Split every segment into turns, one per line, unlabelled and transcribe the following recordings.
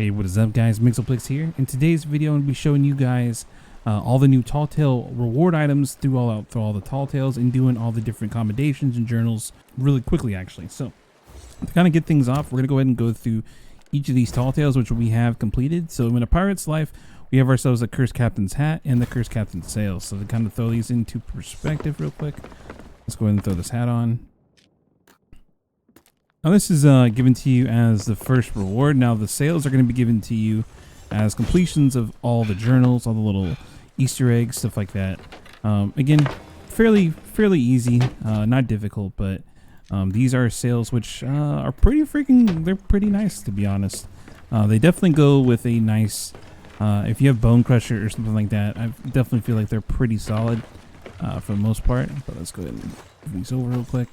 Hey, what is up guys, Mixoplex here. In today's video I'm going to be showing you guys all the new Tall Tale reward items through all the Tall Tales and doing all the different commendations and journals really quickly actually. So to kind of get things off, we're going to go ahead and go through each of these Tall Tales which we have completed. So in A Pirate's Life we have ourselves a Cursed Captain's Hat and the Cursed Captain's Sails. So to kind of throw these into perspective real quick, let's go ahead and throw this hat on. Now this is given to you as the first reward. Now the sails are going to be given to you as completions of all the journals, all the little Easter eggs, stuff like that. Again, fairly easy, not difficult, but these are sails which are they're pretty nice to be honest. They definitely go with a nice, if you have Bone Crusher or something like that, I definitely feel like they're pretty solid for the most part. But let's go ahead and move these over real quick.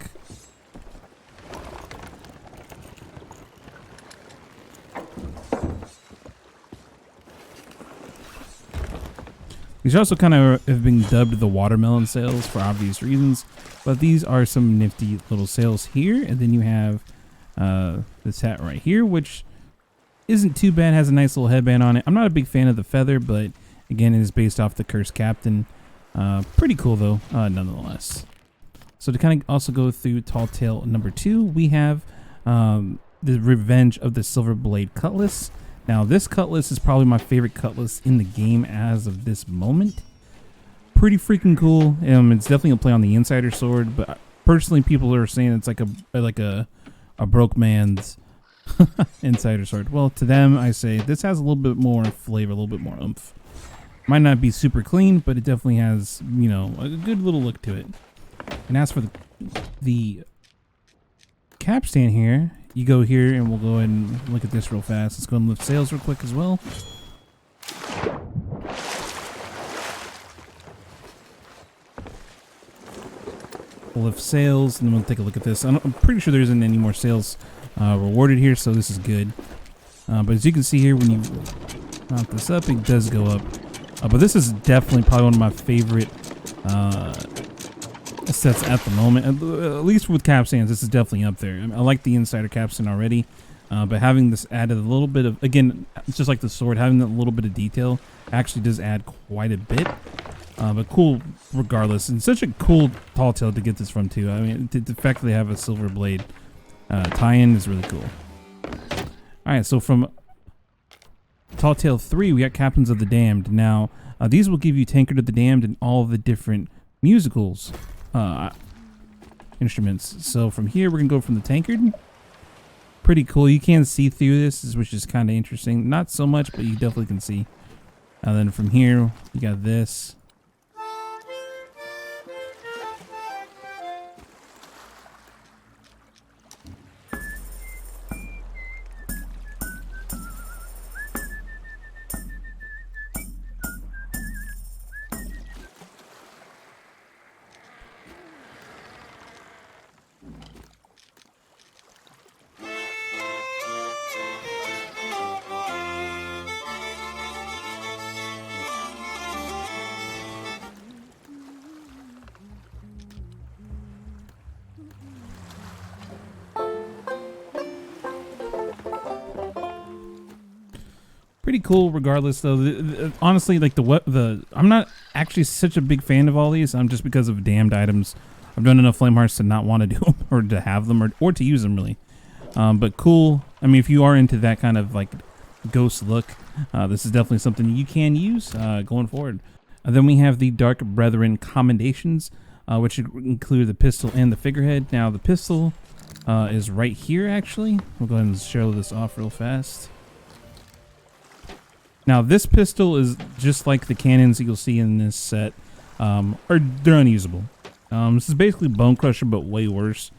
These also kind of have been dubbed the watermelon sails for obvious reasons, but these are some nifty little sails here. And then you have this hat right here, which isn't too bad, has a nice little headband on it. I'm not a big fan of the feather, but again, it is based off the Cursed Captain. Pretty cool though, nonetheless. So to kind of also go through Tall Tale number 2, we have the Revenge of the Silver Blade Cutlass. Now this Cutlass is probably my favorite Cutlass in the game as of this moment. Pretty freaking cool. It's definitely a play on the Insider Sword, but personally people are saying it's like a broke man's Insider Sword. Well, to them I say this has a little bit more flavor, a little bit more oomph. Might not be super clean, but it definitely has, you know, a good little look to it. And as for the capstan here, you go here and we'll go ahead and look at this real fast. Let's go and lift sails real quick as well. We'll lift sails and then we'll take a look at this. I'm pretty sure there isn't any more sails rewarded here, so this is good. But as you can see here, when you mount this up, it does go up. But this is definitely probably one of my favorite sets at the moment, at least with capstans. This is definitely up there. I mean, I like the Insider capstan already, but having this added a little bit of, again, it's just like the sword, having that little bit of detail actually does add quite a bit. But cool regardless, and such a cool Tall Tale to get this from too. I mean, the fact that they have a silver blade tie-in is really cool. All right, so from Tall Tale 3 we got Captains of the Damned. Now these will give you Tankard of the Damned and all of the different musicals instruments. So from here we're gonna go from the tankard. Pretty cool. You can see through this, which is kind of interesting. Not so much, but you definitely can see. And then from here you got this. Pretty cool regardless though. Honestly, like I'm not actually such a big fan of all these. I'm just because of damned items. I've done enough flame hearts to not want to do them or to have them or to use them really. But cool. I mean, if you are into that kind of like ghost look, this is definitely something you can use going forward. Then we have the Dark Brethren commendations, which include the pistol and the figurehead. Now the pistol is right here actually. We'll go ahead and show this off real fast. Now this pistol is just like the cannons you'll see in this set, or they're unusable. This is basically Bone Crusher but way worse.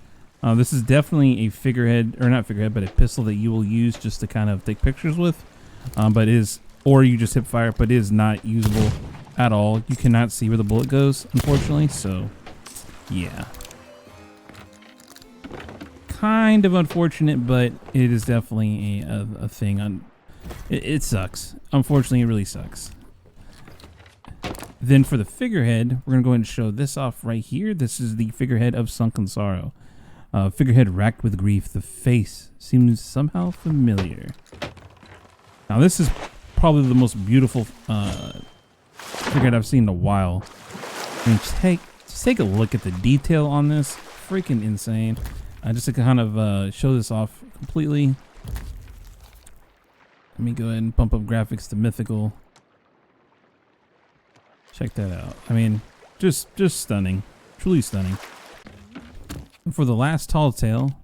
This is definitely a figurehead, or not figurehead, but a pistol that you will use just to kind of take pictures with. Or you just hip fire, but it is not usable at all. You cannot see where the bullet goes, unfortunately, so yeah. Kind of unfortunate, but it is definitely a thing. It sucks. Unfortunately, it really sucks. Then for the figurehead, we're going to go ahead and show this off right here. This is the figurehead of Sunken Sorrow. Figurehead racked with grief. The face seems somehow familiar. Now this is probably the most beautiful figurehead I've seen in a while. I mean, just take a look at the detail on this. Freaking insane. Just to kind of show this off completely. Let me go ahead and bump up graphics to mythical. Check that out. I mean, just stunning. Truly stunning. And for the last tall tale,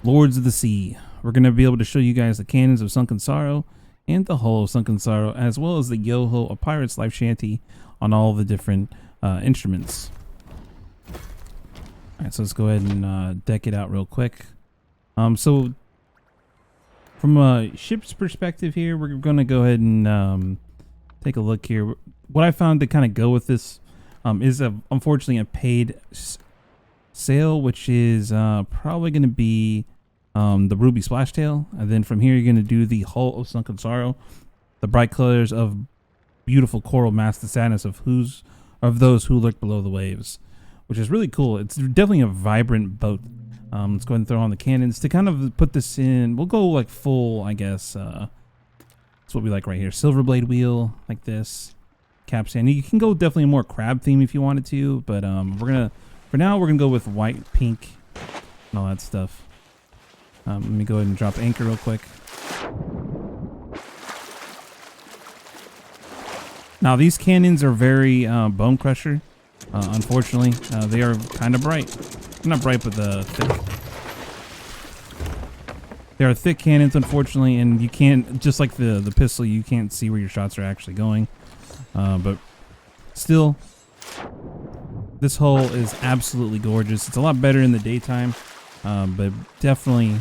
Lords of the Sea. We're going to be able to show you guys the Canons of Sunken Sorrow and the Hull of Sunken Sorrow, as well as the Yo-Ho, a Pirate's Life Shanty on all the different instruments. Alright, so let's go ahead and deck it out real quick. So from a ship's perspective here, we're going to go ahead and take a look here. What I found to kind of go with this is unfortunately a paid sale, which is probably going to be the Ruby Splashtail. And then from here, you're going to do the Hull of Sunken Sorrow, the bright colors of beautiful coral mask the sadness of those who lurk below the waves, which is really cool. It's definitely a vibrant boat. Let's go ahead and throw on the cannons to kind of put this in. We'll go like full, I guess. That's what we like right here. Silver blade wheel like this. Capstan. You can go definitely a more crab theme if you wanted to, but for now we're gonna go with white, pink, and all that stuff. Let me go ahead and drop anchor real quick. Now these cannons are very bone crusher. Unfortunately, they are kind of bright. Not bright, but thick. They are thick cannons, unfortunately, and you can't, just like the pistol, you can't see where your shots are actually going. But still, this hull is absolutely gorgeous. It's a lot better in the daytime, but definitely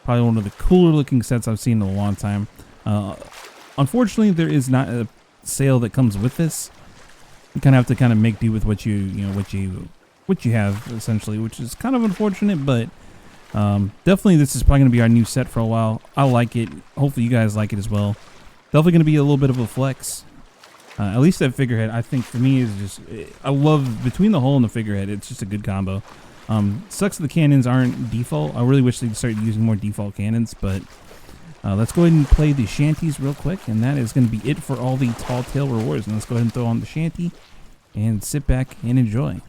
probably one of the cooler looking sets I've seen in a long time. Unfortunately, there is not a sale that comes with this. You kind of have to make do with what you have essentially, which is kind of unfortunate, but definitely this is probably going to be our new set for a while. I like it. Hopefully you guys like it as well. Definitely going to be a little bit of a flex. At least that figurehead, I think for me, is just, I love between the hull and the figurehead. It's just a good combo. Sucks that the cannons aren't default. I really wish they'd start using more default cannons, but let's go ahead and play the shanties real quick, and that is going to be it for all the tall tale rewards. And let's go ahead and throw on the shanty and sit back and enjoy.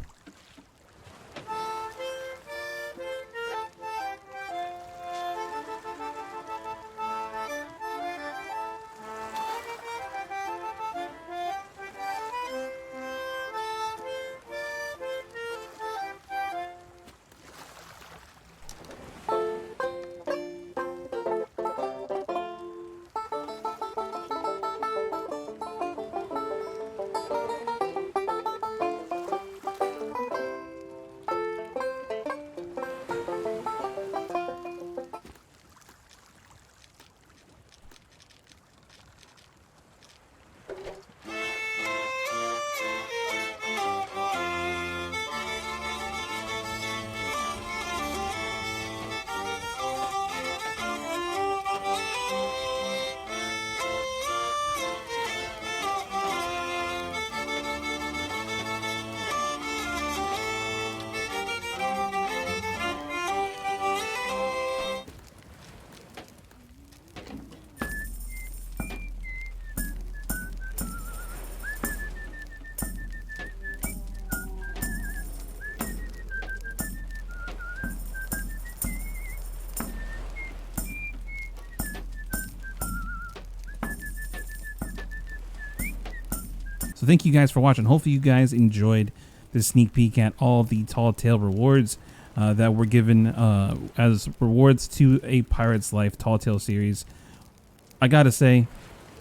So thank you guys for watching. Hopefully you guys enjoyed this sneak peek at all the tall tale rewards that were given as rewards to a Pirate's Life tall tale series. I gotta say,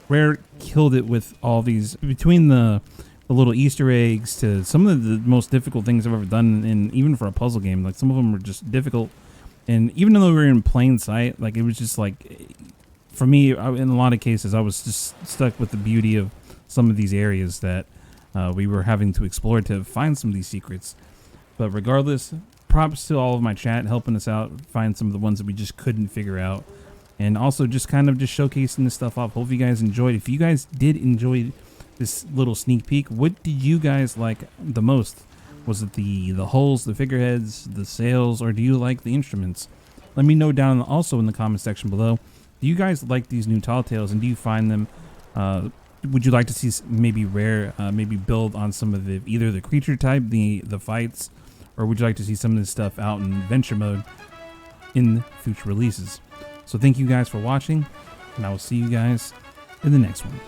Rare killed it with all these, between the little Easter eggs to some of the most difficult things I've ever done, and even for a puzzle game. Like, some of them were just difficult, and even though we were in plain sight, like, it was just like, for me, in a lot of cases, I was just stuck with the beauty of some of these areas that we were having to explore to find some of these secrets. But regardless, props to all of my chat helping us out find some of the ones that we just couldn't figure out, and also just kind of just showcasing this stuff off. Hope you guys enjoyed. If you guys did enjoy this little sneak peek, what did you guys like the most? Was it the hulls, the figureheads, the sails, or do you like the instruments? Let me know down also in the comment section below. Do you guys like these new Tall Tales, and do you find them? Would you like to see maybe rare, maybe build on some of the either the creature type, the fights, or would you like to see some of this stuff out in adventure mode in future releases? So thank you guys for watching, and I will see you guys in the next one.